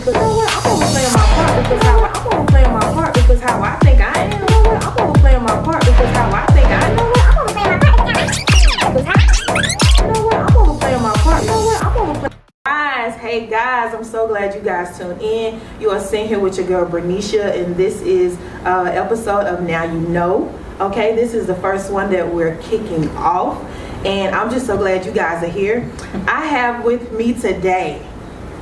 because you know what? I'm gonna play my part because how I'm gonna play my part because how I think I am. You know what? I'm gonna play my part because how I think I am. You know what? I'm gonna play my part because how you know what? I'm gonna play my part. You know what? I'm gonna play. Guys, hey guys, I'm so glad you guys tuned in. You are sitting here with your girl Branisha, and this is episode of Now You Know. Okay, this is the first one that we're kicking off, and I'm just so glad you guys are here. I have with me today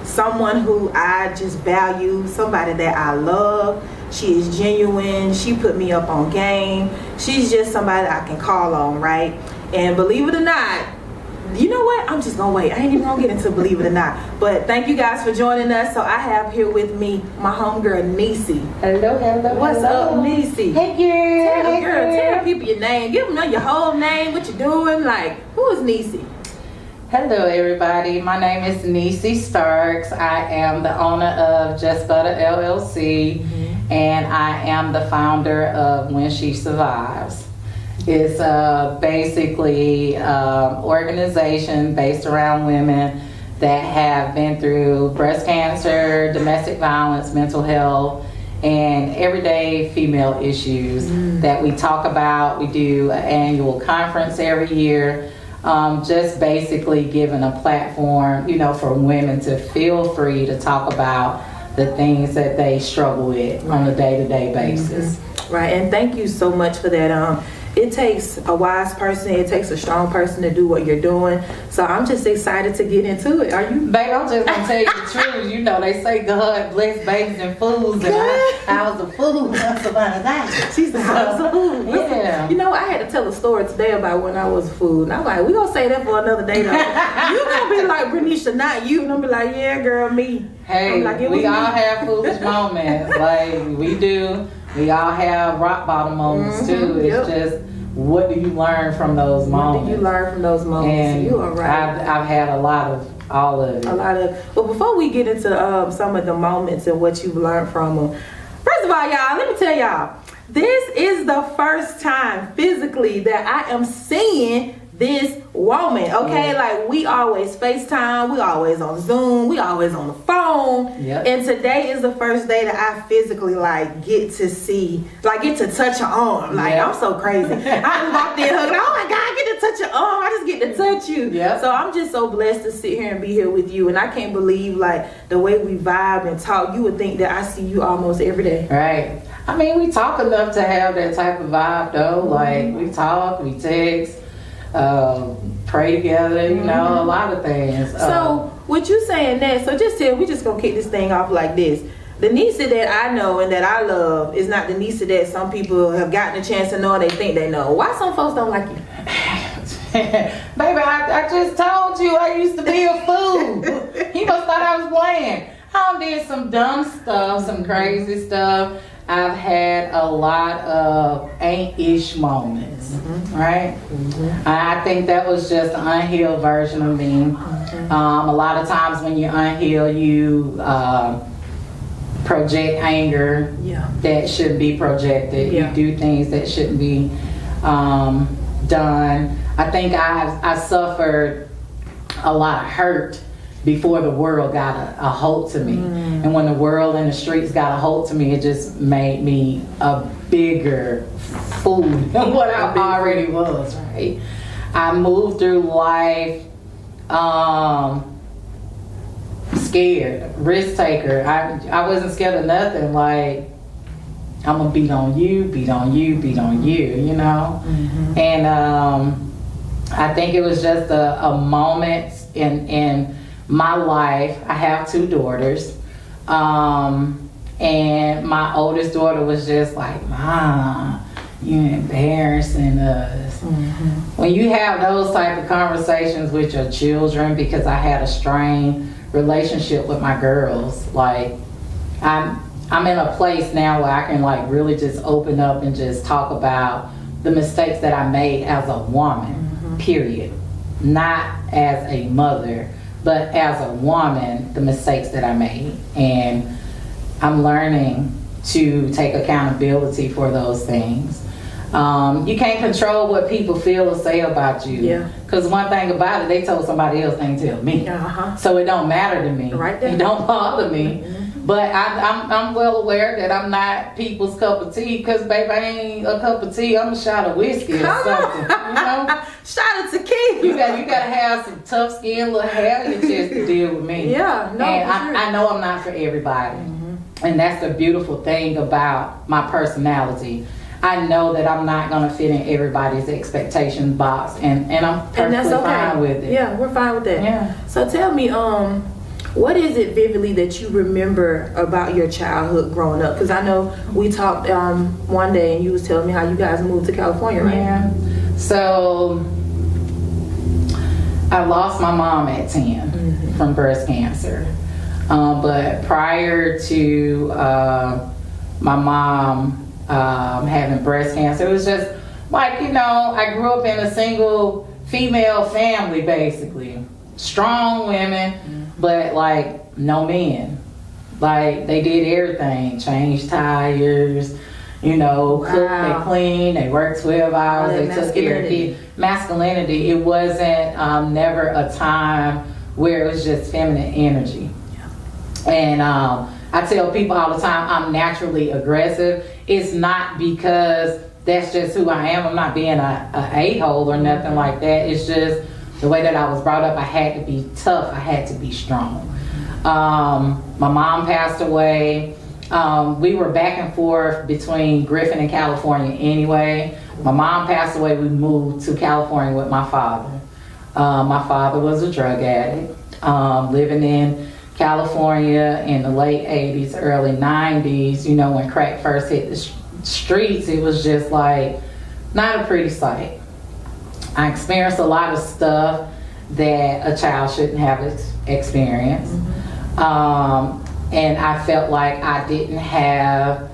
someone who I just value, somebody that I love. She is genuine. She put me up on game. She's just somebody I can call on, right? And believe it or not, you know what? I'm just gonna wait. I ain't even gonna get into believe it or not. But thank you guys for joining us. So I have here with me my homegirl Niecey. Hello. What's up, Niecey? Hey girl. Tell people your name. Give them your whole name, what you're doing. Like, who is Niecey? Hello everybody. My name is Niecey Starks. I am the owner of JusButta LLC, and I am the founder of When She Survives. It's basically organization based around women that have been through breast cancer, domestic violence, mental health, and everyday female issues that we talk about. We do an annual conference every year, just basically giving a platform, for women to feel free to talk about the things that they struggle with on a day-to-day basis. Right, and thank you so much for that. It takes a wise person, it takes a strong person to do what you're doing. So I'm just excited to get into it. Are you? Babe, I'm just gonna tell you the truth. They say God bless babies and fools, and I was a fool once upon a time. She's the house of food. Yeah. I had to tell a story today about when I was a fool. And I'm like, we're gonna say that for another day though. You gonna be like, Branisha, not you. And I'm be like, yeah, girl, me. Hey, like, we all have foolish moments. Like, we do. We all have rock bottom moments too. It's just, what do you learn from those moments? What do you learn from those moments? And you are right. I've had a lot of all of it. But before we get into some of the moments and what you've learned from them, first of all, y'all, let me tell y'all, this is the first time physically that I am seeing this woman, okay? Like, we always FaceTime, we always on Zoom, we always on the phone. Yep. And today is the first day that I physically get to touch her arm. Like, I'm so crazy. I just walked in hugging, oh my God, I get to touch your arm. I just get to touch you. Yep. So I'm just so blessed to sit here and be here with you. And I can't believe the way we vibe and talk. You would think that I see you almost every day. Right. I mean, we talk enough to have that type of vibe though. Like, we talk, we text, pray together, a lot of things. So with you saying that, so we just gonna kick this thing off like this. The Niecey that I know and that I love is not the Niecey that some people have gotten a chance to know and they think they know. Why some folks don't like you? Baby, I just told you I used to be a fool. He must thought I was playing. I did some dumb stuff, some crazy stuff. I've had a lot of ain't-ish moments, right? I think that was just an unhealed version of me. A lot of times when you're unhealed, you project anger that shouldn't be projected. You do things that shouldn't be done. I think I suffered a lot of hurt before the world got a hold to me. And when the world and the streets got a hold to me, it just made me a bigger fool than what I already was, right? I moved through life scared, risk taker. I wasn't scared of nothing. Like, I'm gonna beat on you, And I think it was just a moment in my life. I have 2 daughters, and my oldest daughter was just like, Mom, you embarrassing us. When you have those type of conversations with your children, because I had a strained relationship with my girls, like, I'm in a place now where I can really just open up and just talk about the mistakes that I made as a woman, period. Not as a mother, but as a woman, the mistakes that I made. And I'm learning to take accountability for those things. You can't control what people feel or say about you. Because one thing about it, they told somebody else, they ain't tell me. So it don't matter to me. Right there. It don't bother me. But I'm well aware that I'm not people's cup of tea, because baby, I ain't a cup of tea. I'm a shot of whiskey or something. You know, shot of tequila. You gotta have some tough skin, little hair in your chest to deal with me. Yeah, no, and for sure. I know I'm not for everybody, and that's the beautiful thing about my personality. I know that I'm not gonna fit in everybody's expectation box, and I'm perfectly fine with it. Yeah, we're fine with that. Yeah. So tell me, what is it vividly that you remember about your childhood growing up? Because I know we talked one day and you was telling me how you guys moved to California, right? Yeah. So I lost my mom at 10 from breast cancer. But prior to my mom having breast cancer, it was just like, you know, I grew up in a single female family, basically. Strong women, but like no men. Like they did everything, changed tires, you know, cooked, they cleaned, they worked 12 hours, they took care of kids. Masculinity, it wasn't never a time where it was just feminine energy. And I tell people all the time, I'm naturally aggressive. It's not because that's just who I am. I'm not being a a-hole or nothing like that. It's just the way that I was brought up. I had to be tough. I had to be strong. My mom passed away. We were back and forth between Griffin and California anyway. My mom passed away. We moved to California with my father. My father was a drug addict, living in California in the late 80s, early 90s. You know, when crack first hit the streets, it was just like not a pretty sight. I experienced a lot of stuff that a child shouldn't have experienced. And I felt like I didn't have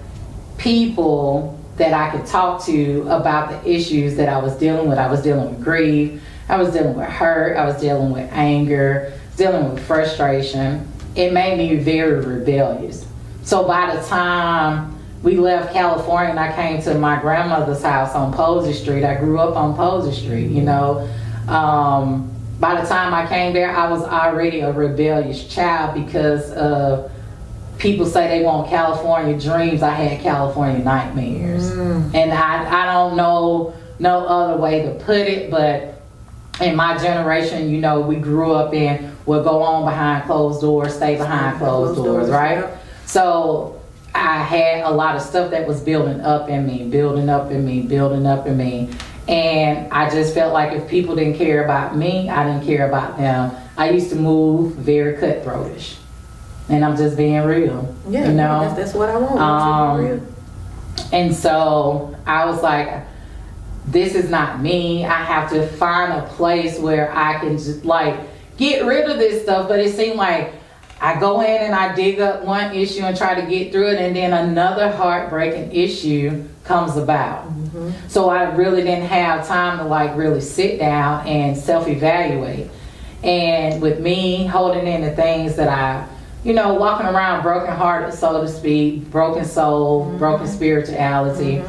people that I could talk to about the issues that I was dealing with. I was dealing with grief, I was dealing with hurt, I was dealing with anger, dealing with frustration. It made me very rebellious. So by the time we left California and I came to my grandmother's house on Posey Street, I grew up on Posey Street, you know. By the time I came there, I was already a rebellious child because of people say they want California dreams. I had California nightmares. And I don't know no other way to put it, but in my generation, you know, we grew up in what go on behind closed doors, stay behind closed doors, right? Yep. So I had a lot of stuff that was building up in me. And I just felt like if people didn't care about me, I didn't care about them. I used to move very cutthroatish. And I'm just being real. Yeah, you know? that's what I want. Real. And so I was like, this is not me. I have to find a place where I can just like get rid of this stuff. But it seemed like I go in and I dig up one issue and try to get through it, and then another heartbreaking issue comes about. So I really didn't have time to like really sit down and self-evaluate. And with me holding in the things that I, you know, walking around broken hearted, so to speak, broken soul, broken spirituality,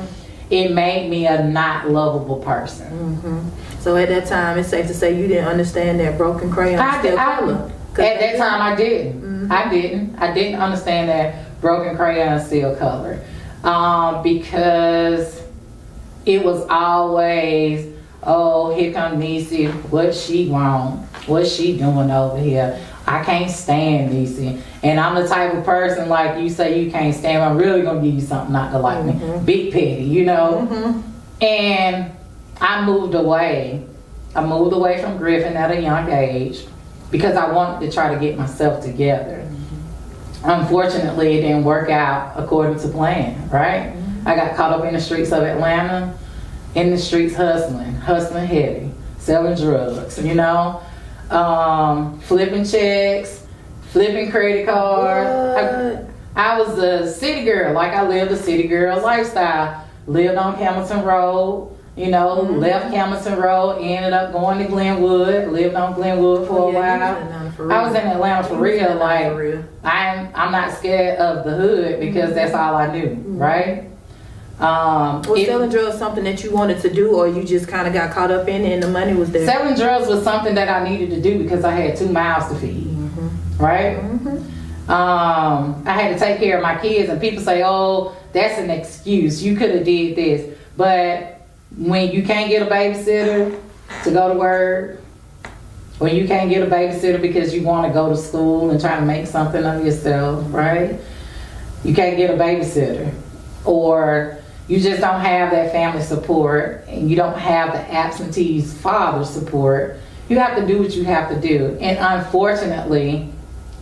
it made me a not lovable person. So at that time, it's safe to say you didn't understand that broken crayon still color. At that time, I didn't. I didn't understand that broken crayon still color, because it was always, oh, here come Niecey. What she want? What's she doing over here? I can't stand Niecey. And I'm the type of person, like you say you can't stand me, I'm really going to give you something not to like me. Big petty, you know? And I moved away. I moved away from Griffin at a young age because I wanted to try to get myself together. Unfortunately, it didn't work out according to plan, right? I got caught up in the streets of Atlanta, in the streets hustling heavy, selling drugs, you know? Flipping checks, flipping credit cards. I was a city girl, like I lived a city girl lifestyle. Lived on Hamilton Road, you know, left Hamilton Road, ended up going to Glenwood, lived on Glenwood for a while. I was in Atlanta for real, like I'm not scared of the hood because that's all I knew, right? Was selling drugs something that you wanted to do, or you just kind of got caught up in it and the money was there? Selling drugs was something that I needed to do because I had 2 mouths to feed, right? I had to take care of my kids, and people say, oh, that's an excuse. You could have did this. But when you can't get a babysitter to go to work, or you can't get a babysitter because you want to go to school and try to make something of yourself, right? You can't get a babysitter. Or you just don't have that family support, and you don't have the absentee father support. You have to do what you have to do. And unfortunately,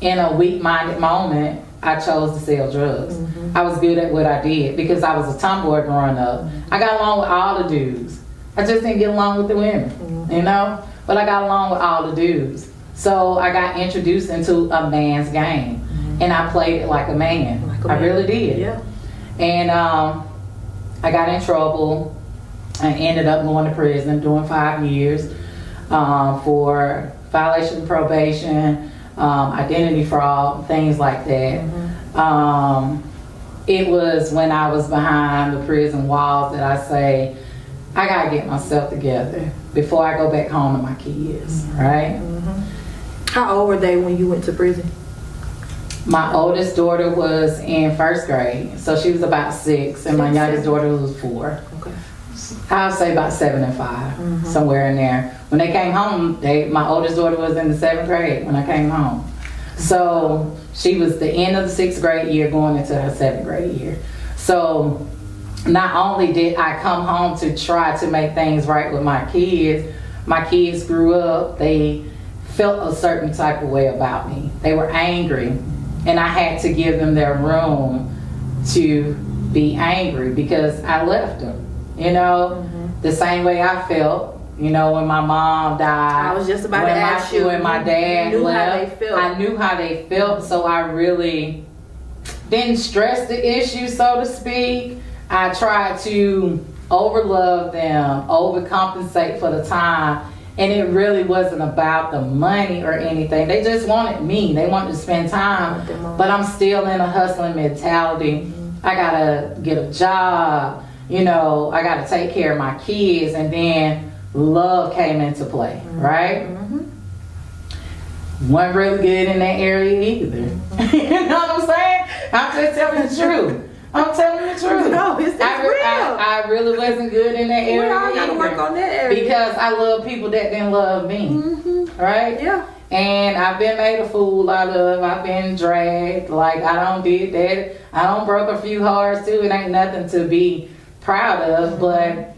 in a weak-minded moment, I chose to sell drugs. I was good at what I did because I was a tomboy growing up. I got along with all the dudes. I just didn't get along with the women, you know? But I got along with all the dudes. So I got introduced into a man's game. And I played it like a man. I really did. Yeah. And I got in trouble. I ended up going to prison, doing 5 years for violation of probation, identity fraud, things like that. It was when I was behind the prison walls that I say, I gotta get myself together before I go back home to my kids, right? How old were they when you went to prison? My oldest daughter was in first grade, so she was about 6, and my youngest daughter was 4. Okay. I'll say about 7 and 5, somewhere in there. When they came home, my oldest daughter was in the 7th grade when I came home. So she was the end of the 6th grade year going into her 7th grade year. So not only did I come home to try to make things right with my kids grew up, they felt a certain type of way about me. They were angry, and I had to give them their room to be angry because I left them, you know, the same way I felt, you know, when my mom died. I was just about to ask you. When my dad left, how they felt. I knew how they felt, so I really didn't stress the issue, so to speak. I tried to overlove them, overcompensate for the time, and it really wasn't about the money or anything. They just wanted me. They wanted to spend time, but I'm still in a hustling mentality. I gotta get a job, you know, I gotta take care of my kids, and then love came into play, right? Wasn't really good in that area either. You know what I'm saying? I'm just telling the truth. I'm telling the truth. No, it's real. I really wasn't good in that area. We all gotta work on that area. Because I love people that didn't love me. Right? Yeah. And I've been made a fool out of. I've been dragged. Like, I don't did that. I don't broke a few hearts too. It ain't nothing to be proud of. But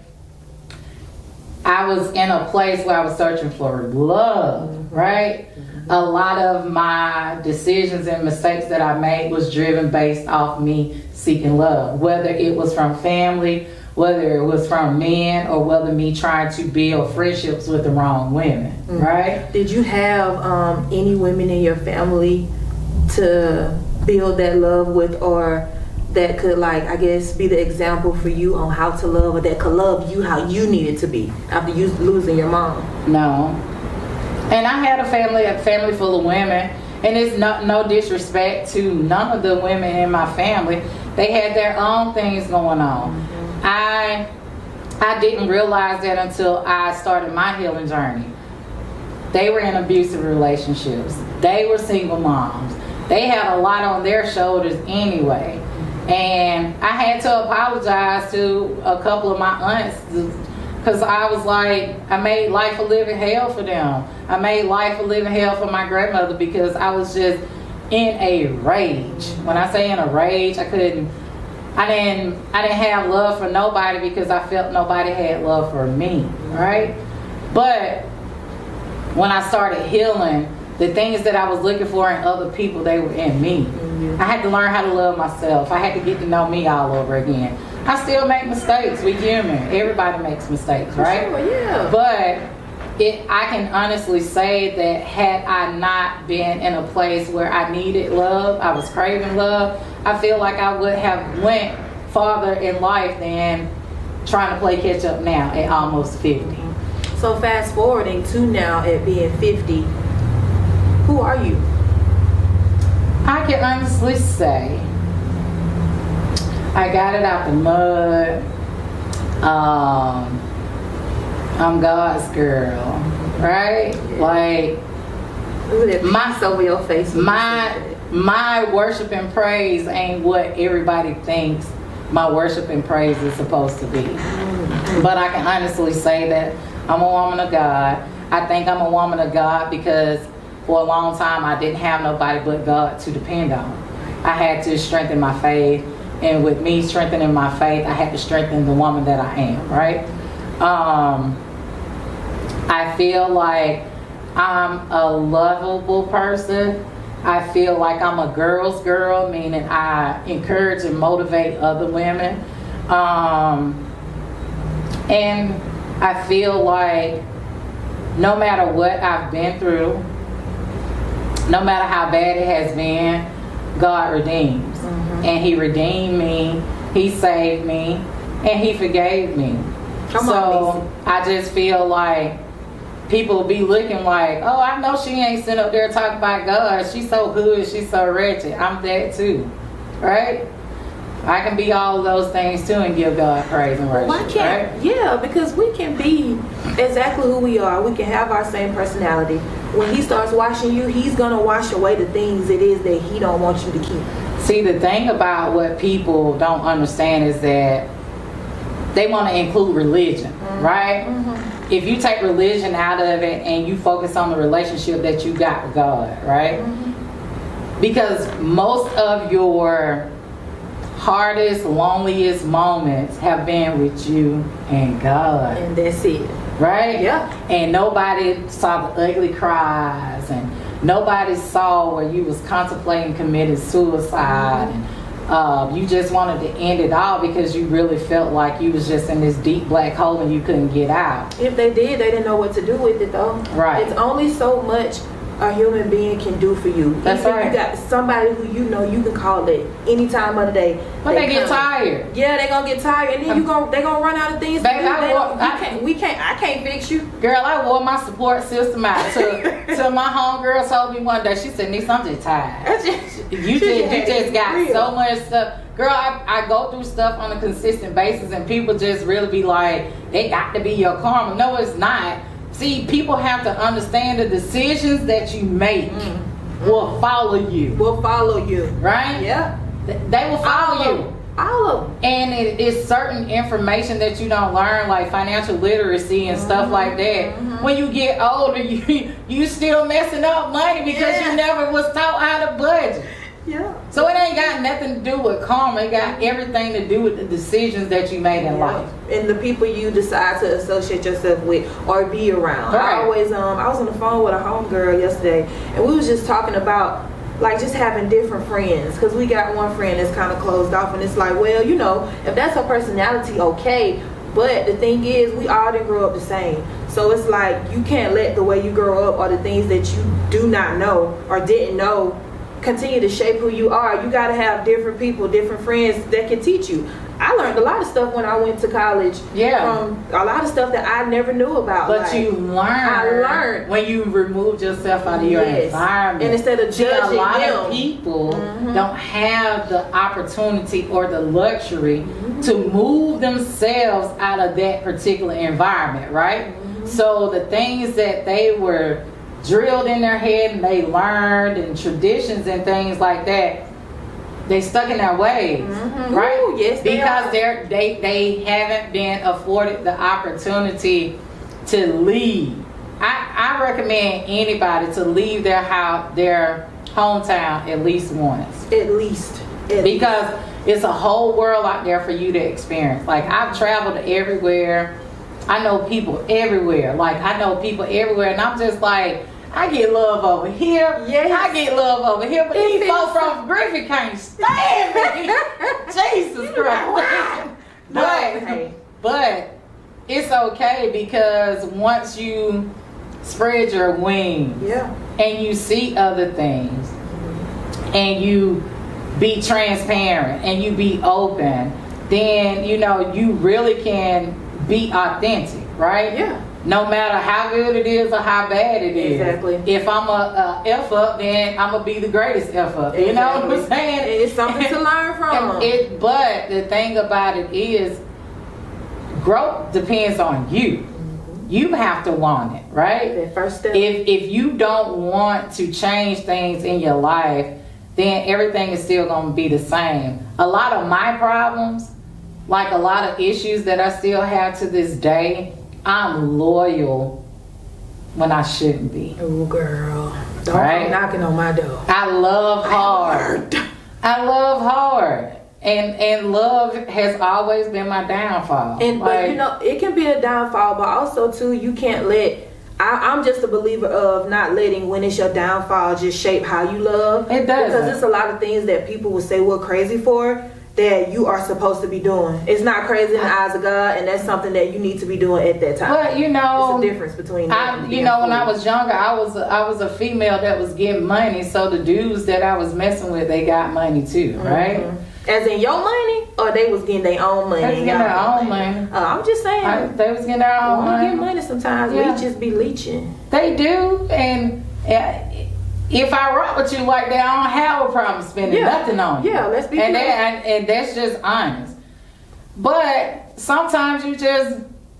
I was in a place where I was searching for love. Right? A lot of my decisions and mistakes that I made was driven based off me seeking love, whether it was from family, whether it was from men, or whether me trying to build friendships with the wrong women, right? Did you have any women in your family to build that love with, or that could, like, I guess, be the example for you on how to love, or that could love you how you needed to be after you losing your mom? No. And I had a family full of women, and it's no disrespect to none of the women in my family. They had their own things going on. I didn't realize that until I started my healing journey. They were in abusive relationships. They were single moms. They had a lot on their shoulders anyway. And I had to apologize to a couple of my aunts because I was like, I made life a living hell for them. I made life a living hell for my grandmother because I was just in a rage. When I say in a rage, I didn't have love for nobody because I felt nobody had love for me, right? But when I started healing, the things that I was looking for in other people, they were in me. I had to learn how to love myself. I had to get to know me all over again. I still make mistakes. We're human. Everybody makes mistakes, right? Sure, yeah. But I can honestly say that had I not been in a place where I needed love, I was craving love, I feel like I would have went farther in life than trying to play catch up now at almost 50. So fast forwarding to now at being 50, who are you? I can honestly say I got it out the mud. I'm God's girl, right? Like, look at that piece over your face. My my worship and praise ain't what everybody thinks my worship and praise is supposed to be. But I can honestly say that I'm a woman of God. I think I'm a woman of God because for a long time I didn't have nobody but God to depend on. I had to strengthen my faith, and with me strengthening my faith, I had to strengthen the woman that I am, right? I feel like I'm a lovable person. I feel like I'm a girl's girl, meaning I encourage and motivate other women. And I feel like no matter what I've been through, no matter how bad it has been, God redeems. And He redeemed me, He saved me, and He forgave me. So I just feel like people be looking like, oh, I know she ain't sitting up there talking about God. She's so good, she's so wretched. I'm that too, right? I can be all of those things too and give God praise and worship. Why can't? Right? Yeah, because we can be exactly who we are. We can have our same personality. When He starts washing you, He's gonna wash away the things it is that He don't want you to keep. See, the thing about what people don't understand is that they want to include religion, right? If you take religion out of it and you focus on the relationship that you got with God, right? Because most of your hardest, loneliest moments have been with you and God. And that's it. Right? Yeah. And nobody saw the ugly cries, and nobody saw where you was contemplating committing suicide, and you just wanted to end it all because you really felt like you was just in this deep black hole and you couldn't get out. If they did, they didn't know what to do with it though. Right. It's only so much a human being can do for you. That's Even right. You got somebody who you know you can call at any time of the day. But they get tired. Yeah, they gonna get tired, and then they gonna run out of things to Baby, do. I can't fix you. Girl, I wore my support system out to my homegirl told me one day, she said, Niece, I'm just tired. You just got so much stuff. Girl, I go through stuff on a consistent basis and people just really be like, they got to be your karma. No, it's not. See, people have to understand the decisions that you make will follow you. Will follow you. Right? Yeah. They will follow you. All of them. And it is certain information that you don't learn, like financial literacy and stuff like that. When you get older, you still messing up money because you never was taught how to budget. Yeah. So it ain't got nothing to do with karma. It got everything to do with the decisions that you made in life. And the people you decide to associate yourself with or be around. Right. I was on the phone with a homegirl yesterday, and we was just talking about like just having different friends, because we got one friend that's kind of closed off, and it's like, well, you know, if that's her personality, okay. But the thing is, we all didn't grow up the same. So it's like you can't let the way you grow up or the things that you do not know or didn't know continue to shape who you are. You got to have different people, different friends that can teach you. I learned a lot of stuff when I went to college. Yeah. From a lot of stuff that I never knew about. But like, you learn. I learned when you removed yourself out of your environment. And instead of judging a lot them, of people don't have the opportunity or the luxury to move themselves out of that particular environment, right? So the things that they were drilled in their head and they learned, and traditions and things like that, they stuck in their ways, right? Ooh, yes, because they haven't been afforded the opportunity to leave. I recommend anybody to leave their house, their hometown, at least once. At least. Because it's a whole world out there for you to experience. Like, I've traveled everywhere. I know people everywhere. Like, I know people everywhere, and I'm just like, I get love over here. Yes. I get love over here. But these folks from Griffith can't stand me. Jesus Christ. But it's okay, because once you spread your wings and you see other things and you be transparent and you be open, then, you know, you really can be authentic, right? Yeah. No matter how good it is or how bad it is. Exactly. If I'm a F up, then I'm going to be the greatest F up. You know what I'm saying? It's something to learn from. But the thing about it is, growth depends on you. You have to want it, right? That first step. If you don't want to change things in your life, then everything is still going to be the same. A lot of my problems, like a lot of issues that I still have to this day, I'm loyal when I shouldn't be. Oh, girl. Don't Right? come knocking on my door. I love hard. I love hard. And love has always been my downfall. And but you know, it can be a downfall, but also too, you can't let. I'm just a believer of not letting when it's your downfall just shape how you love. It does, because it's a lot of things that people will say we're crazy for that you are supposed to be doing. It's not crazy in the eyes of God, and that's something that you need to be doing at that time. But you know, it's a difference between. you know, when I was younger, I was a female that was getting money, so the dudes that I was messing with, they got money too, right? As in your money, or they was getting their own money? They was getting their own money. I'm just saying. They was getting their own money. Get money sometimes. Yeah. Leeches be leeching. They do, and if I rock with you like that, I don't have a problem spending nothing on you. Yeah, let's be and clear. and that's just honest. But sometimes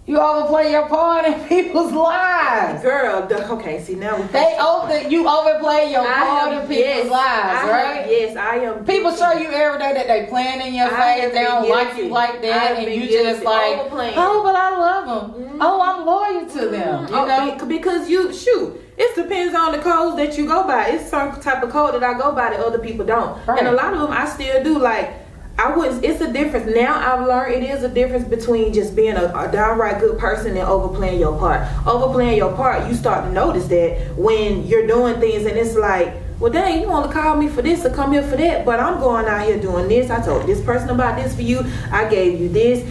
you overplay your part in people's lives. Girl, okay, see now you overplay your part in people's lives, right? Yes, I am. People show you every day that they playing in your face, they don't like you like that, and you just like, oh, but I love them. Oh, I'm loyal to them. You know, because it depends on the codes that you go by. It's some type of code that I go by that other people don't, right. And a lot of them I still do. Like it's a difference. Now I've learned it is a difference between just being a downright good person and overplaying your part. Overplaying your part, you start to notice that when you're doing things and it's like, well, dang, you want to call me for this or come here for that, but I'm going out here doing this. I told this person about this for you. I gave you this.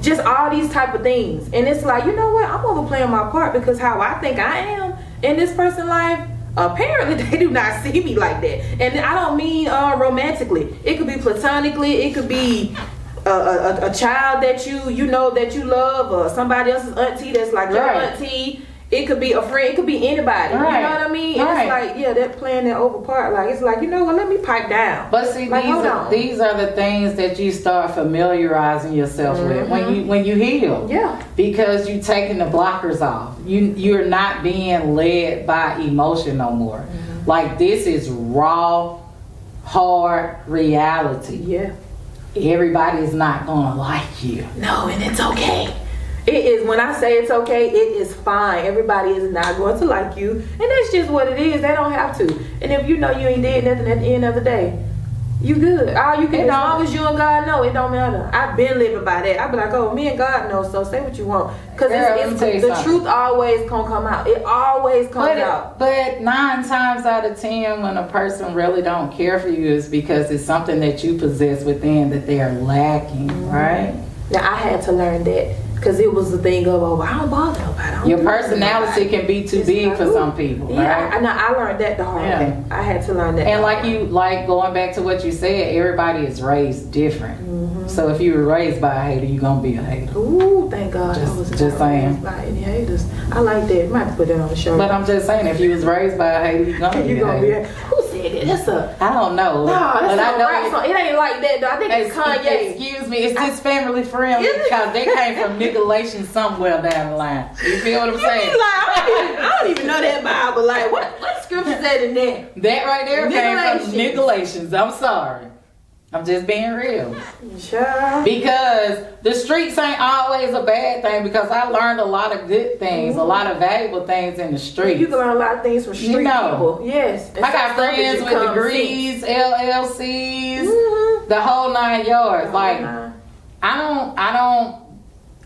Just all these type of things. And it's like, you know what? I'm overplaying my part because how I think I am in this person's life, apparently they do not see me like that. And I don't mean romantically. It could be platonically. It could be a child that you know that you love, or somebody else's auntie that's like your auntie. It could be a friend. It could be anybody. Right. You know what I mean? And it's like, yeah, that playing that over part. Like, it's like, you know what? Let me pipe down. But see, like, these are the things that you start familiarizing yourself with when you heal. Yeah. Because you taking the blockers off. You're not being led by emotion no more. Like, this is raw, hard reality. Yeah. Everybody is not gonna like you. No, and it's okay. It is. When I say it's okay, it is fine. Everybody is not going to like you, and that's just what it is. They don't have to. And if you know you ain't did nothing at the end of the day, you good. All you can, as long as you and God know, it don't matter. I've been living by that. I be like, oh, me and God know, so say what you want, because the truth always gonna come out. It always comes out. But 9 times out of 10, when a person really don't care for you, is because it's something that you possess within that they are lacking, right? Now I had to learn that. Because it was the thing of, oh, I don't bother nobody. Your personality can be too big for some people, yeah, right? I learned that the hard way. I had to learn that. And like going back to what you said, everybody is raised different. So if you were raised by a hater, you're going to be a hater. Ooh, thank God. I was just saying. Raised by any haters. I like that. Might have to put that on the show. But I'm just saying, if you was raised by a hater, you're going to be a hater. Who said that? That's I don't know. No, that's a rap song. It ain't like that, though. I think it's Kanye. Excuse me, it's just family friendly because they came from niggalation somewhere down the line. You feel what I'm saying? I don't even know that Bible. Like, what scripture said in there? That right there came from niggalations. I'm sorry. I'm just being real. Sure. Because the streets ain't always a bad thing, because I learned a lot of good things, a lot of valuable things in the streets. You can learn a lot of things from street people. Yes. I got friends with degrees, LLCs, the whole 9 yards. Like, I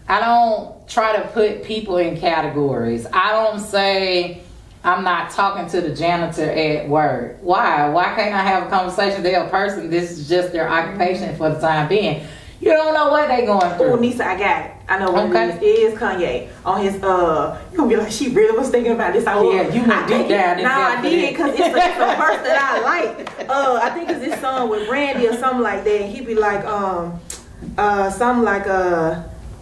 don't try to put people in categories. I don't say I'm not talking to the janitor at work. Why? Why can't I have a conversation? They're a person. This is just their occupation for the time being. You don't know what they going through. Oh, Niecey, I got it. I know what it is. It is Kanye on his. You gonna be like, she really was thinking about this. You went deep down. I did, because it's a verse that I like. I think it's this song with Randy or something like that. And he be like, something like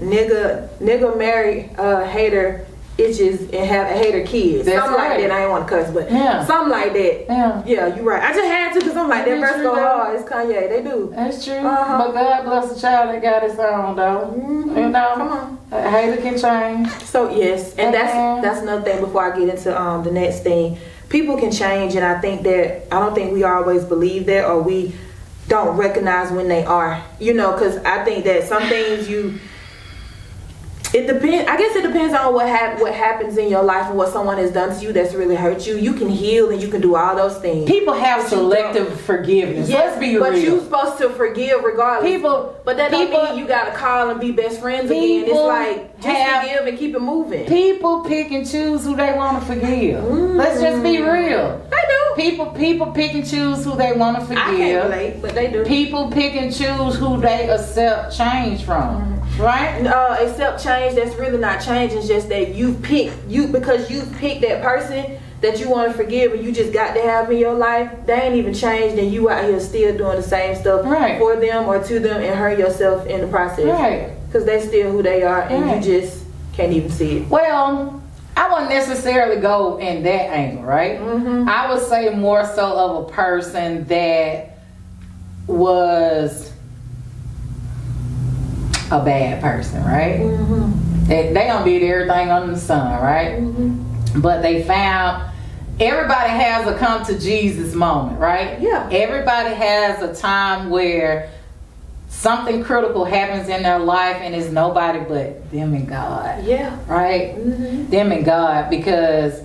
nigga marry hater itches and have hater kids. That's something like that. I ain't want to cuss, but something like that. Yeah, you're right. I just had to, because I'm like, that verse go hard. It's Kanye. They do. That's true. But God bless the child that got his own, though. You know, come on. A hater can change. So yes, and that's another thing before I get into the next thing. people can change, and I don't think we always believe that, or we don't recognize when they are, because I think that some things it depends. I guess it depends on what happens in your life and what someone has done to you that's really hurt you. You can heal and you can do all those things. People have selective forgiveness. Yes, let's be real. But you're supposed to forgive regardless. But that don't mean you gotta call and be best friends again. It's like just forgive and keep it moving. People pick and choose who they want to forgive. Let's just be real. They do. People pick and choose who they want to forgive. I can't relate, but they do. People pick and choose who they accept change from. Right? Accept change, that's really not change. It's just that because you picked that person that you want to forgive and you just got to have in your life. They ain't even changed, and you out here still doing the same stuff for them or to them and hurt yourself in the process. Right. Because they still who they are, and you just can't even see it. Well, I wouldn't necessarily go in that angle, right? I would say more so of a person that was a bad person, right? They don't did everything under the sun, right? But they found, everybody has a come to Jesus moment, right? Yeah. Everybody has a time where something critical happens in their life and it's nobody but them and God. Yeah. Right? Them and God, because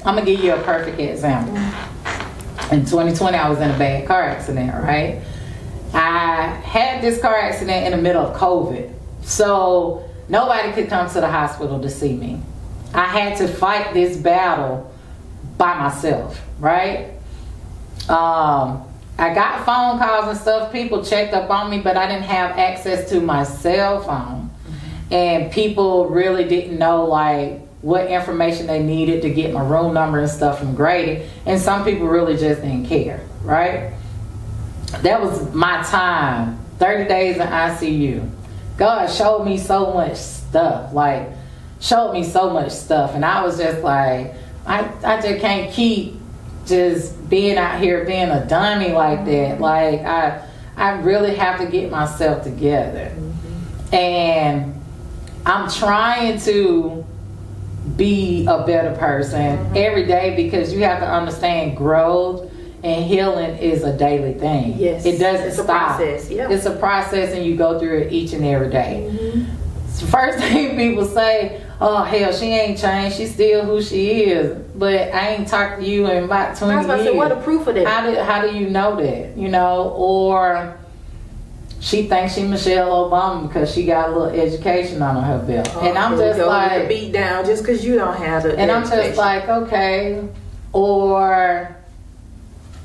I'm gonna give you a perfect example. In 2020, I was in a bad car accident, right? I had this car accident in the middle of COVID, so nobody could come to the hospital to see me. I had to fight this battle by myself, right? I got phone calls and stuff. People checked up on me, but I didn't have access to my cell phone. And people really didn't know like what information they needed to get my room number and stuff from Grady. And some people really just didn't care, right? That was my time, 30 days in ICU. God showed me so much stuff, and I was just like, I just can't keep just being out here being a dummy like that. Like, I really have to get myself together. And I'm trying to be a better person every day, because you have to understand growth and healing is a daily thing. Yes, it doesn't stop. Process. Yeah. It's a process, and you go through it each and every day. So first thing people say, oh hell, she ain't changed, she's still who she is. But I ain't talked to you in about 20 years. I was about to say, what the proof of that? How do you know that? Or she thinks she Michelle Obama because she got a little education on her belt. And I'm just like, beat down just because you don't have it. And I'm just like, okay. Or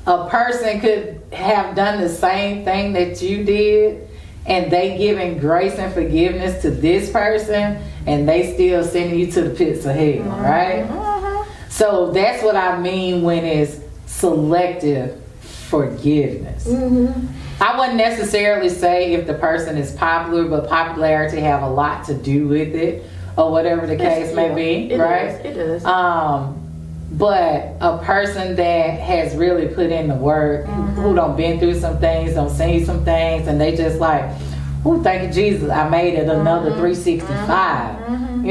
a person could have done the same thing that you did, and they giving grace and forgiveness to this person, and they still sending you to the pits of hell, right? So that's what I mean when it's selective forgiveness. I wouldn't necessarily say if the person is popular, but popularity have a lot to do with it, or whatever the case may be, right? It does. But a person that has really put in the work, who done been through some things, done seen some things, and they just like, oh, thank you, Jesus, I made it another 365,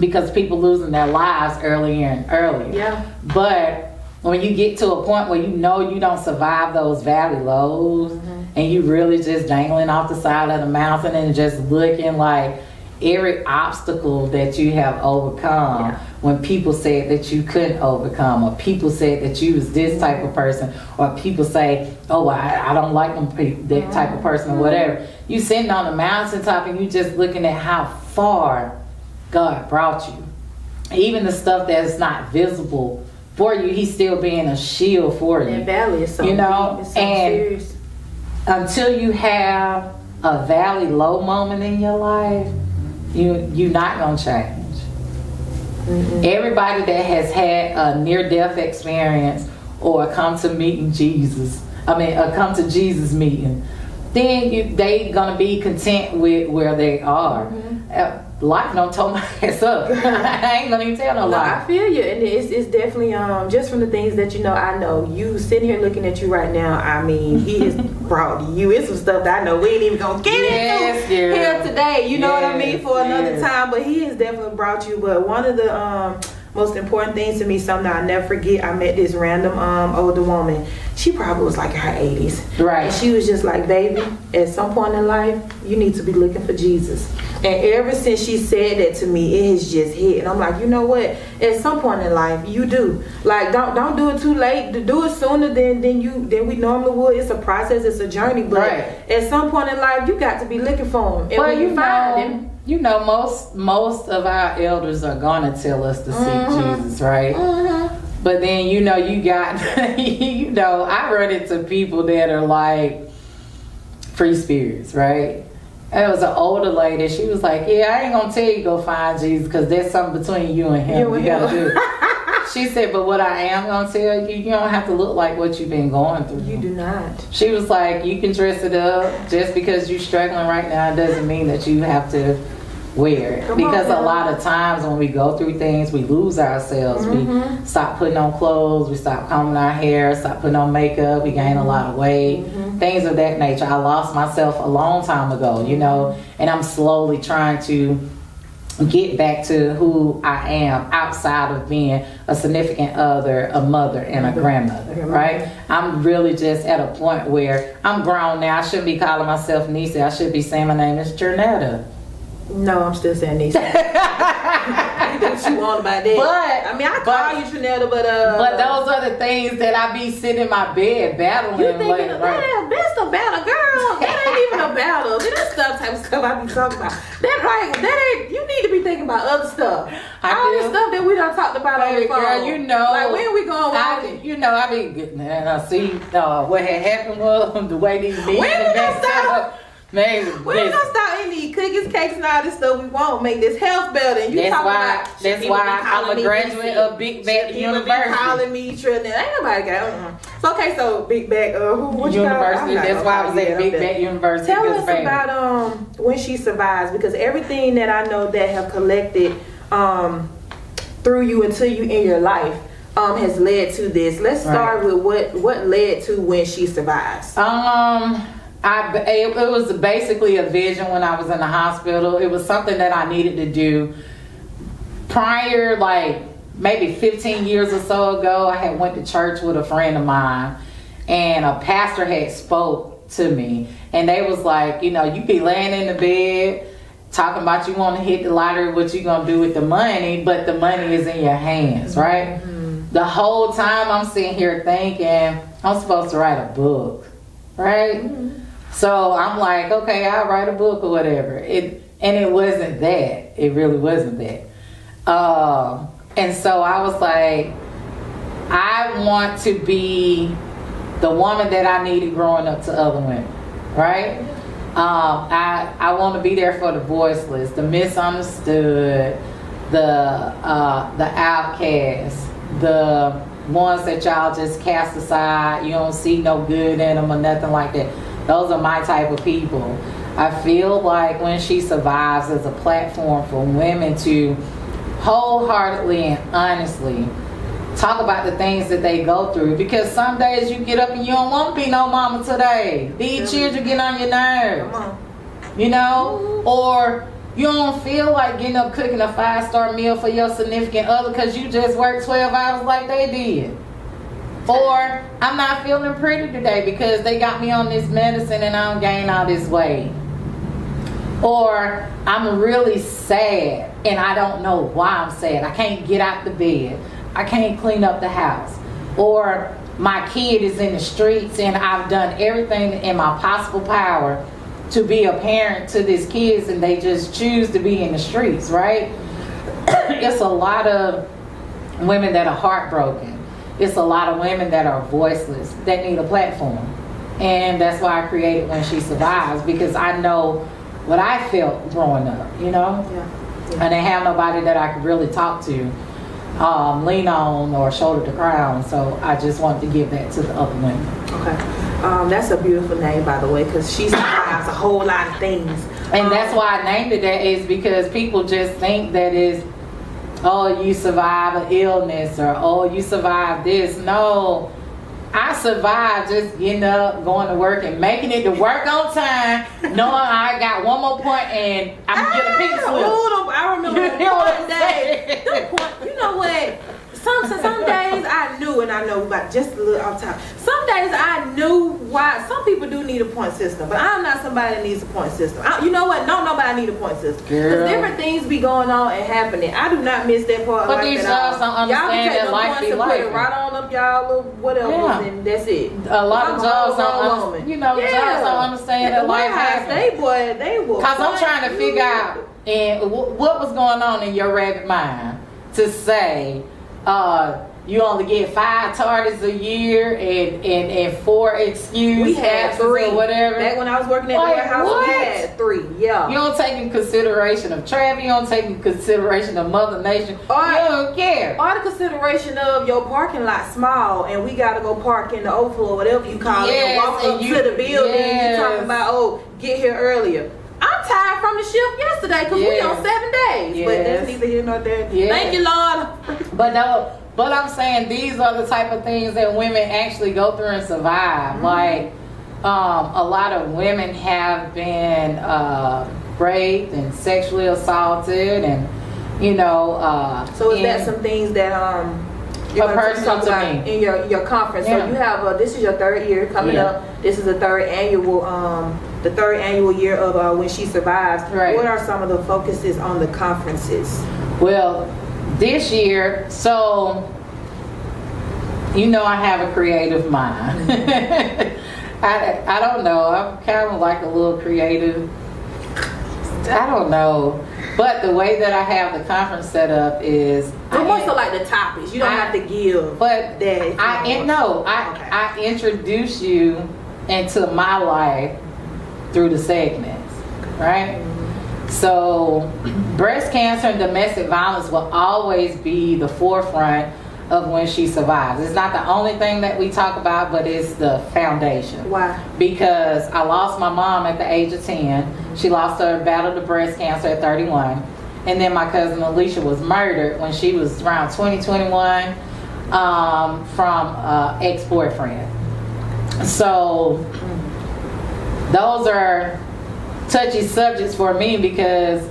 because people losing their lives earlier and earlier. Yeah. But when you get to a point where you don't survive those valley lows, and you really just dangling off the side of the mountain and just looking like every obstacle that you have overcome, when people said that you couldn't overcome, or people said that you was this type of person, or people say, oh, I don't like that type of person, or whatever. You sitting on the mountaintop and you just looking at how far God brought you. Even the stuff that's not visible for you, he's still being a shield for you. That valley is so deep. It's so serious. Until you have a valley low moment in your life, you're not gonna change. Everybody that has had a near-death experience or come to Jesus meeting, then they gonna be content with where they are. Life don't tell my ass up. I ain't gonna even tell no lie. I feel you, and it's definitely just from the things that I know. You sitting here looking at you right now. I mean, he has brought you. It's some stuff that I know we ain't even gonna get into here today. You know what I mean, for another time. But he has definitely brought you. But one of most important things to me, something I'll never forget. I met this random older woman. She probably was like in her 80s. Right. And she was just like, baby, at some point in life, you need to be looking for Jesus. And ever since she said that to me, it has just hit. And I'm like, you know what? At some point in life, you do. Like, don't do it too late. Do it sooner than we normally would. It's a process. It's a journey. But at some point in life, you got to be looking for him. And well, when you find him, you know, most of our elders are gonna tell us to seek Jesus, right? But then you got you know, I run into people that are like free spirits, right? It was an older lady. She was like, yeah, I ain't gonna tell you go find Jesus because there's something between you and him. You gotta do it. She said, but what I am gonna tell you, you don't have to look like what you've been going through. You do not. She was like, you can dress it up. Just because you're struggling right now doesn't mean that you have to wear it. Because a lot of times when we go through things, we lose ourselves. We stop putting on clothes. We stop combing our hair. Stop putting on makeup. We gain a lot of weight. Things of that nature. I lost myself a long time ago, you know, and I'm slowly trying to get back to who I am outside of being a significant other, a mother, and a grandmother, right? I'm really just at a point where I'm grown now. I shouldn't be calling myself Niecey. I should be saying my name is Jernetta. No, I'm still saying Niecey. You do what you want about that. But I mean, I call you Trinetta, but those are the things that I be sitting in my bed battling. You thinking like, of that? That's a battle, girl. That ain't even a battle. That stuff type of stuff I be talking about. That ain't. You need to be thinking about other stuff. All this stuff that we done talked about on the phone. Girl, you know, like when we going walking? You know, I be getting and I see what had happened was the way these when we gonna stop? Man, we're gonna start eating these cookies, cakes, and all this stuff we want. Make this health better. And you that's why I'm a graduate of Big Back University. Be calling me Trinetta. Ain't nobody got. So okay, so Big Back what University. That's why I was at Big Back University. Tell us about When She Survives, because everything that I know that have collected through you until you in your life has led to this. Let's start with what led to When She Survives. It was basically a vision when I was in the hospital. It was something that I needed to do prior, like maybe 15 years or so ago. I had went to church with a friend of mine, and a pastor had spoke to me, and they was like, you know, you be laying in the bed talking about you want to hit the lottery, what you gonna do with the money, but the money is in your hands, right? The whole time I'm sitting here thinking I'm supposed to write a book, right? So I'm like, okay, I'll write a book or whatever. And it wasn't that. It really wasn't that. And so I was like, I want to be the woman that I needed growing up to other women, right? I want to be there for the voiceless, the misunderstood, the outcasts, the ones that y'all just cast aside. You don't see no good in them or nothing like that. Those are my type of people. I feel like When She Survives is a platform for women to wholeheartedly and honestly talk about the things that they go through. Because some days you get up and you don't want to be no mama today. These children get on your nerves. You know? Or you don't feel like getting up cooking a 5-star meal for your significant other because you just worked 12 hours like they did. Or I'm not feeling pretty today because they got me on this medicine and I don't gain all this weight. Or I'm really sad and I don't know why I'm sad. I can't get out the bed. I can't clean up the house. Or my kid is in the streets and I've done everything in my possible power to be a parent to these kids and they just choose to be in the streets, right? It's a lot of women that are heartbroken. It's a lot of women that are voiceless, that need a platform. And that's why I created When She Survives, because I know what I felt growing up, you know? Yeah. I didn't have nobody that I could really talk to, lean on, or shoulder to cry on. So I just wanted to give that to the other women. Okay. That's a beautiful name, by the way, because she survives a whole lot of things. And that's why I named it that, is because people just think that is, oh, you survive an illness, or oh, you survived this. No, I survived just getting up, going to work, and making it to work on time, knowing I got one more point and I'm gonna get a pink slip. I remember You know what I'm days. You know what? Some days I knew, and I know about just a little off top. Some days I knew why. Some people do need a point system, but I'm not somebody that needs a point system. You know what? No, nobody need a point system. Because different things be going on and happening. I do not miss that part. But like these that jobs don't understand that life be life. Put it right on up y'all little whatever, and that's it. A lot of jobs don't understand. Jobs don't understand that life happens. They will. Cause I'm trying to figure out what was going on in your rabbit mind to say. You only get 5 tardies a year and 4 excuse absences or whatever. Back when I was working at the warehouse, we had 3. Yeah. You don't take in consideration of traffic. You don't take in consideration of Mother Nation. You don't care. Or the consideration of your parking lot small and we got to go park in the overflow or whatever you call it and walk up to the building and you talking about, get here earlier. I'm tired from the shift yesterday because we on 7 days. But that's neither here nor there. Thank you, Lord. But no, but I'm saying these are the type of things that women actually go through and survive. Like a lot of women have been raped and sexually assaulted, and so is that some things that you're going to talk about in your conference? So you have this is your 3rd year coming up. This is the third annual year of When She Survives. Right. What are some of the focuses on the conferences? Well, this year, so I have a creative mind. I don't know. I'm kind of like a little creative. I don't know. But the way that I have the conference set up is more so like the topics. You don't have to give. But that I introduce you into my life through the segments, right? So breast cancer and domestic violence will always be the forefront of When She Survives. It's not the only thing that we talk about, but it's the foundation. Why? Because I lost my mom at the age of 10. She lost her battle to breast cancer at 31. And then my cousin Alicia was murdered when she was around 2021 from an ex-boyfriend. So those are touchy subjects for me because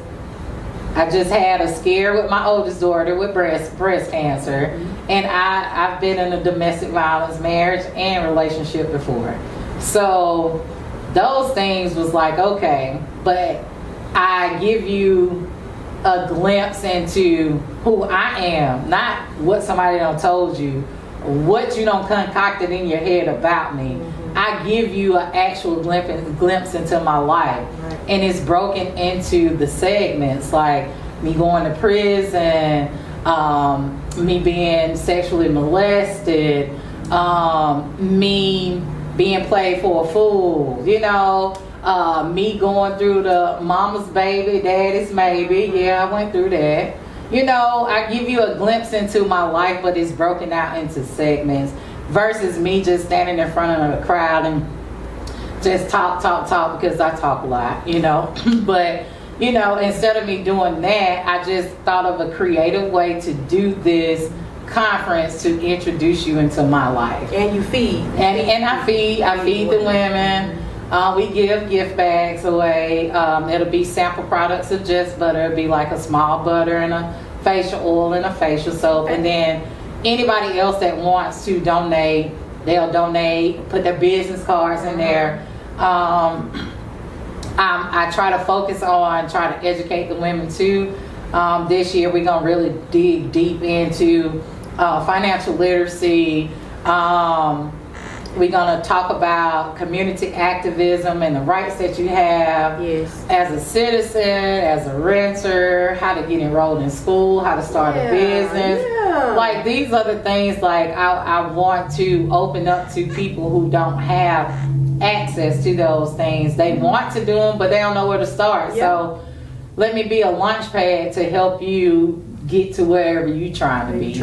I just had a scare with my oldest daughter with breast cancer, and I've been in a domestic violence marriage and relationship before. So those things was like, okay, but I give you a glimpse into who I am, not what somebody done told you, what you done concocted in your head about me. I give you an actual glimpse into my life. Right. And it's broken into the segments, like me going to prison, me being sexually molested, me being played for a fool, me going through the mama's baby, daddy's maybe. Yeah, I went through that. I give you a glimpse into my life, but it's broken out into segments. Versus me just standing in front of a crowd and just talk because I talk a lot, But, instead of me doing that, I just thought of a creative way to do this conference to introduce you into my life. And you feed. And I feed the women. We give gift bags away. It'll be sample products of JusButta. It'll be like a small butter and a facial oil and a facial soap. And then anybody else that wants to donate, they'll donate, put their business cards in there. I try to focus on try to educate the women too. This year we're going to really dig deep into financial literacy. We're going to talk about community activism and the rights that you have as a citizen, as a renter, how to get enrolled in school, how to start a business. Like these are the things like I want to open up to people who don't have access to those things. They want to do them, but they don't know where to start. So let me be a launch pad to help you get to wherever you're trying to be.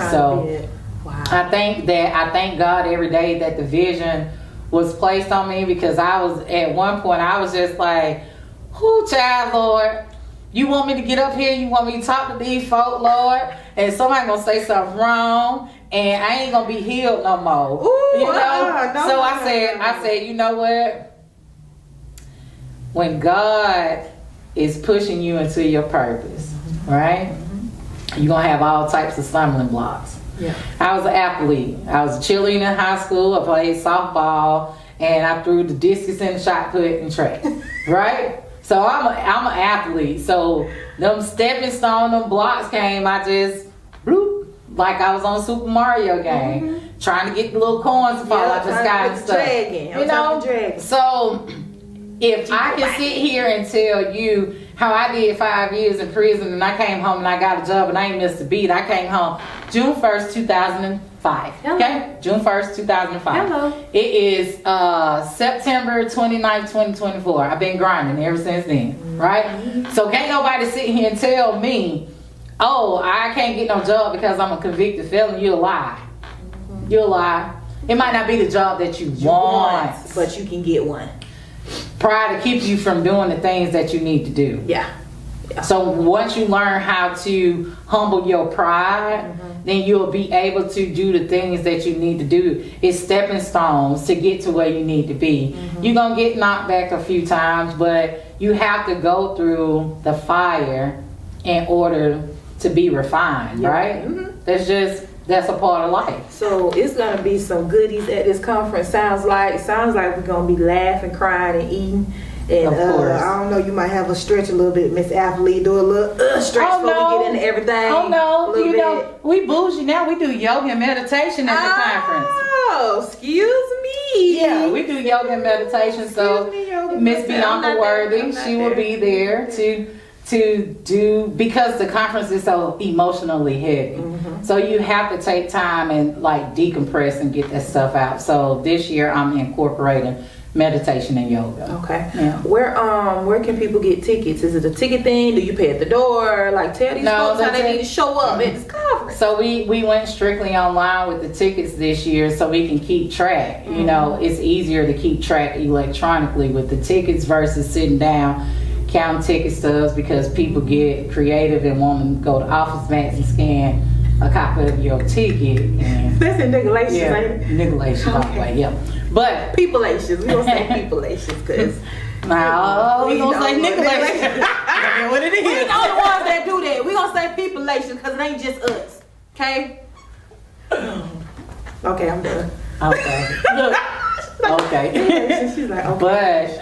Wow. I thank God every day that the vision was placed on me, because I was at one point I was just like, who child, Lord, you want me to get up here, you want me to talk to these folk, Lord, and somebody gonna say something wrong, and I ain't gonna be healed no more. Ooh, You know? no, So no, I said, you know what? When God is pushing you into your purpose, right? You're gonna have all types of stumbling blocks. Yeah. I was an athlete. I was a cheerleader in high school. I played softball, and I threw the discus and the shot put and track. Right? So I'm an athlete. So them stepping stone, them blocks came. I just bloop, like I was on Super Mario game, trying to get the little coins to fall out the sky and stuff. You know. So if I can sit here and tell you how I did 5 years in prison, and I came home and I got a job and I ain't missed a beat. I came home June 1st, 2005. Hello. Okay? June 1st, 2005. Hello. It is September 29th, 2024. I've been grinding ever since then. Right? So can't nobody sit here and tell me, oh, I can't get no job because I'm a convicted felon. You'll lie. You'll lie. It might not be the job that you want, but you can get one. Pride to keep you from doing the things that you need to do. Yeah. So once you learn how to humble your pride, then you'll be able to do the things that you need to do. It's stepping stones to get to where you need to be. You're going to get knocked back a few times, but you have to go through the fire in order to be refined, right? That's a part of life. So it's gonna be some goodies at this conference. Sounds like we're gonna be laughing, crying, and eating. And Of course. I don't know, you might have a stretch a little bit, Miss Athlete. Do a little stretch before we get into everything. Oh no, you bit. know, we bougie now. We do yoga and meditation at the conference. Oh, excuse me. Yeah, we do yoga and meditation. So Miss Bianca Worthy, she will be there to do, because the conference is so emotionally heavy. So you have to take time and like decompress and get that stuff out. So this year I'm incorporating meditation and yoga. Okay. Yeah. Where can people get tickets? Is it a ticket thing? Do you pay at the door? Like tell these folks how they need to show up at this conference. So we went strictly online with the tickets this year so we can keep track. You know, it's easier to keep track electronically with the tickets versus sitting down count ticket stubs, because people get creative and want to go to Office Max and scan a copy of your ticket. And that's in nigalations, ain't it? Nigalations, by the way, yeah. But peopleations, we gonna say peoplations, because no, we gonna say nigalations. That's what it is. We the only ones that do that. We gonna say peoplations because it ain't just us. Okay? Okay, I'm done. Okay. Okay. She's like, okay.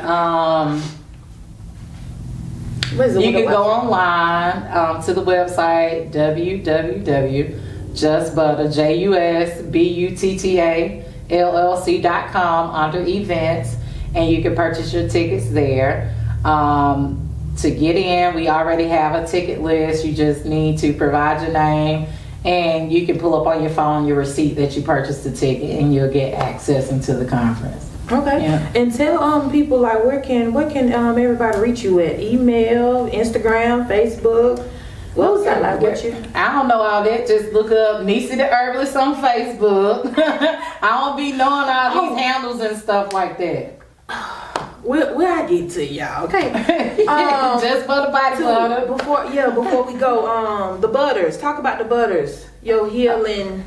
But you can go online to the website www.JusButta.com under events, and you can purchase your tickets there. To get in, we already have a ticket list. You just need to provide your name, and you can pull up on your phone your receipt that you purchased the ticket, and you'll get access into the conference. Okay. Yeah. And tell people like where can everybody reach you at? Email, Instagram, Facebook. Website, like what you? I don't know all that. Just look up Niecey the Herbalist on Facebook. I don't be knowing all these handles and stuff like that. Where I get to y'all, okay? Just for the body butter. Before we go, the butters. Talk about the butters. Your healing.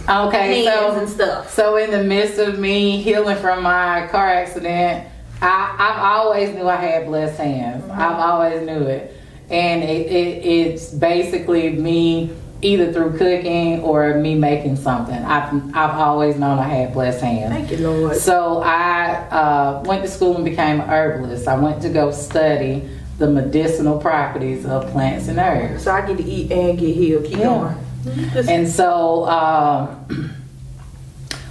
Okay, and stuff. So in the midst of me healing from my car accident, I've always knew I had blessed hands. I've always knew it, and it's basically me either through cooking or me making something. I've always known I had blessed hands. Thank you, Lord. So I went to school and became an herbalist. I went to go study the medicinal properties of plants and herbs. So I get to eat and get healed. Keep going. And so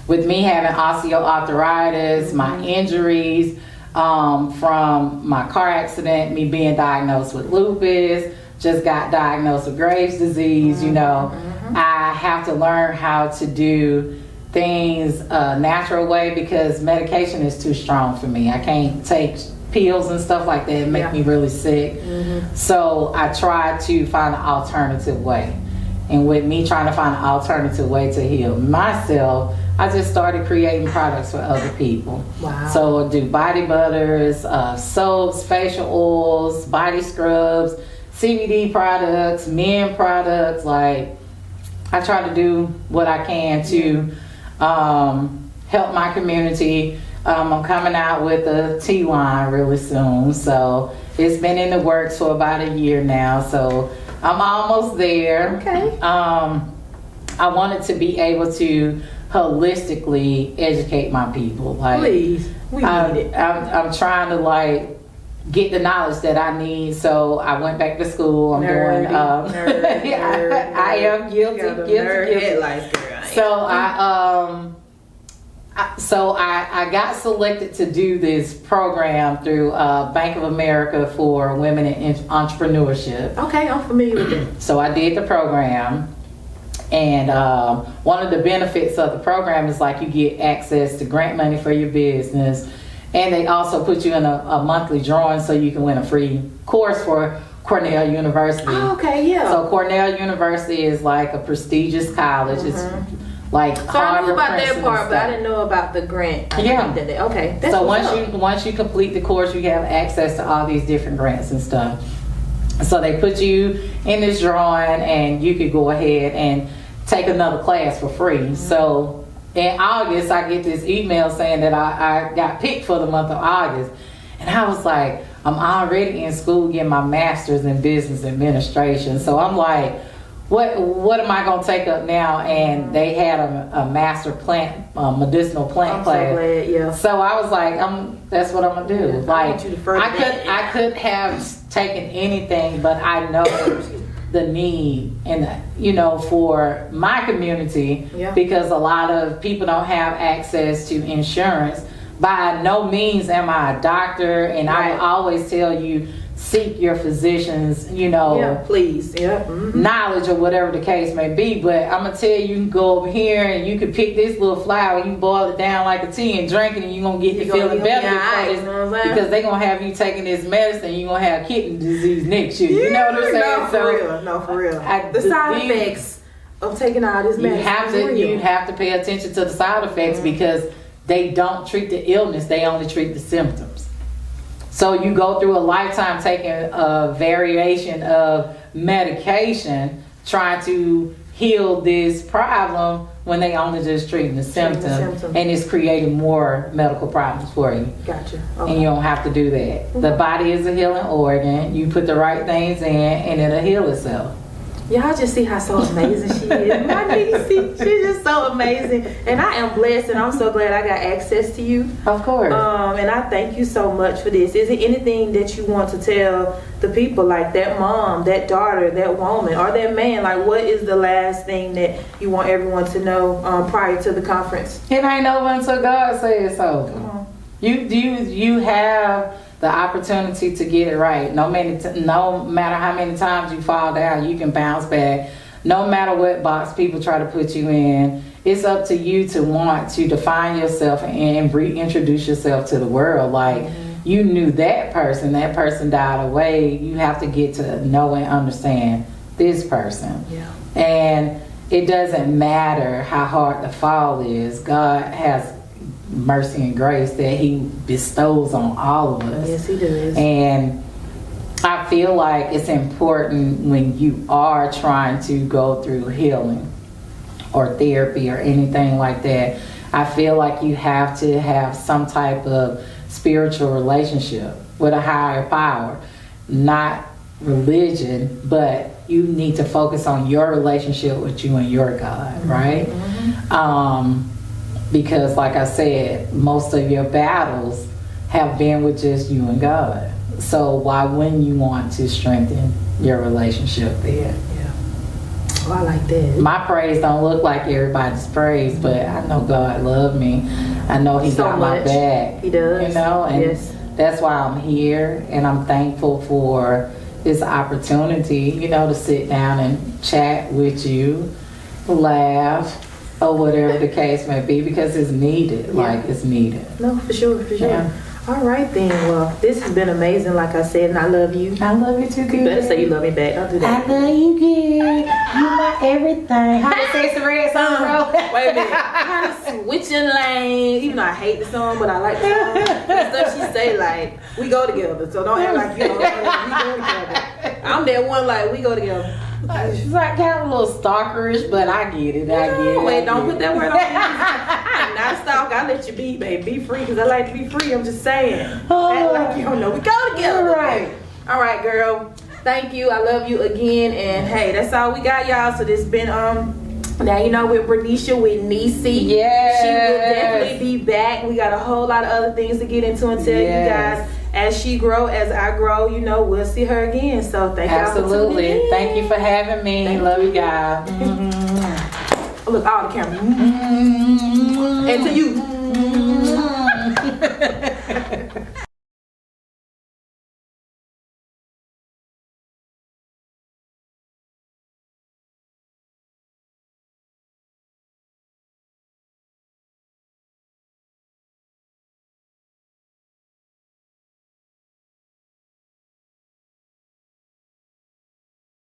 with me having osteoarthritis, my injuries from my car accident, me being diagnosed with lupus, just got diagnosed with Graves' disease, you know, I have to learn how to do things a natural way because medication is too strong for me. I can't take pills and stuff like that. It make me really sick. So I try to find an alternative way. And with me trying to find an alternative way to heal myself, I just started creating products for other people. Wow. So I do body butters, soaps, facial oils, body scrubs, CBD products, men products. Like I try to do what I can to help my community. I'm coming out with a tea line really soon, so it's been in the works for about a year now, so I'm almost there. Okay. I wanted to be able to holistically educate my people. Like, Please, we need it. I'm trying to like get the knowledge that I need. So I went back to school. I'm Nerdy, doing. nerd. I am guilty. Headlights, girl. So I got selected to do this program through Bank of America for women in entrepreneurship. Okay, I'm familiar with it. So I did the program. And one of the benefits of the program is like you get access to grant money for your business. And they also put you in a monthly drawing so you can win a free course for Cornell University. Oh, okay, yeah. So Cornell University is like a prestigious college. It's like So Harvard, I knew about Princeton, that part, and but I stuff. didn't know about the grant. Yeah. Okay. That's So what's up. once you complete the course, you have access to all these different grants and stuff. So they put you in this drawing, and you could go ahead and take another class for free. So in August, I get this email saying that I got picked for the month of August. And I was like, I'm already in school getting my master's in business administration. So I'm like, what am I going to take up now? And they had a master plant, medicinal plant I'm class. so glad, yeah. So I was like, that's what I'm going to do. Yeah, I Like, want you to further that. I could have taken anything, but I know the need and for my community, Yeah. because a lot of people don't have access to insurance. By no means am I a doctor, and I Right. will always tell you, seek your physician's Yeah, please. Yeah. knowledge or whatever the case may be. But I'm gonna tell you, you can go over here and you can pick this little flower, you can boil it down like a tea and drink it, and you're gonna get to feeling better you know what I'm saying? because they're gonna have you taking this medicine, you're gonna have kidney disease next year. You know what I'm saying? No, for real. No, for real. The side effects of taking all this medicine. You have to pay attention to the side effects because they don't treat the illness, they only treat the symptoms. So you go through a lifetime taking a variation of medication trying to heal this problem when they only just treating the symptom, and it's creating more medical problems for you. Gotcha. And you don't have to do that. The body is a healing organ. You put the right things in and it'll heal itself. Y'all just see how so amazing she is. My niecey, she's just so amazing. And I am blessed, and I'm so glad I got access to you. Of course. And I thank you so much for this. Is there anything that you want to tell the people, like that mom, that daughter, that woman, or that man? Like, what is the last thing that you want everyone to know prior to the conference? It ain't over until God says so. Come on. You have the opportunity to get it right. No matter how many times you fall down, you can bounce back. No matter what box people try to put you in, it's up to you to want to define yourself and reintroduce yourself to the world. Like, you knew that person died away. You have to get to know and understand this person. Yeah. And it doesn't matter how hard the fall is. God has mercy and grace that he bestows on all of us. Yes, he does. And I feel like it's important when you are trying to go through healing or therapy or anything like that. I feel like you have to have some type of spiritual relationship with a higher power, not religion, but you need to focus on your relationship with you and your God, right? Because like I said, most of your battles have been with just you and God. So why wouldn't you want to strengthen your relationship there? Yeah. Oh, I like that. My praise don't look like everybody's praise, but I know God loved me. I know he So got my much. back. He does. You know, and Yes. that's why I'm here, and I'm thankful for this opportunity, to sit down and chat with you, laugh, or whatever the case may be, because it's needed. Like, it's needed. No, for sure, for sure. Yeah. All right then. Well, this has been amazing, like I said, and I love you. I love you too, You good. better say you love me back. Don't do that. I love you, good. You my everything. How to say the red song, bro? Wait a minute. Kind of switching lanes. Even though I hate the song, but I like the song. The stuff she say, like, we go together. So don't act like you don't know that. We go together. I'm that one, like, we go together. She's like kind of a little stalkerish, but I get it. I get it. Wait, don't put that word on me. I'm not a stalker. I let you be, baby. Be free, because I like to be free. I'm just saying. Act like you don't know. We go together. Right. All right, girl. Thank you. I love you again. And hey, that's all we got, y'all. So this been now you know with Branisha with Niecey. Yes. She will definitely be back. We got a whole lot of other things to get into and tell you guys. As she grow, as I grow, you know, we'll see her again. So thank y'all for tuning in. Absolutely. Thank you for having me. Love you guys. Look, all the camera. And to you.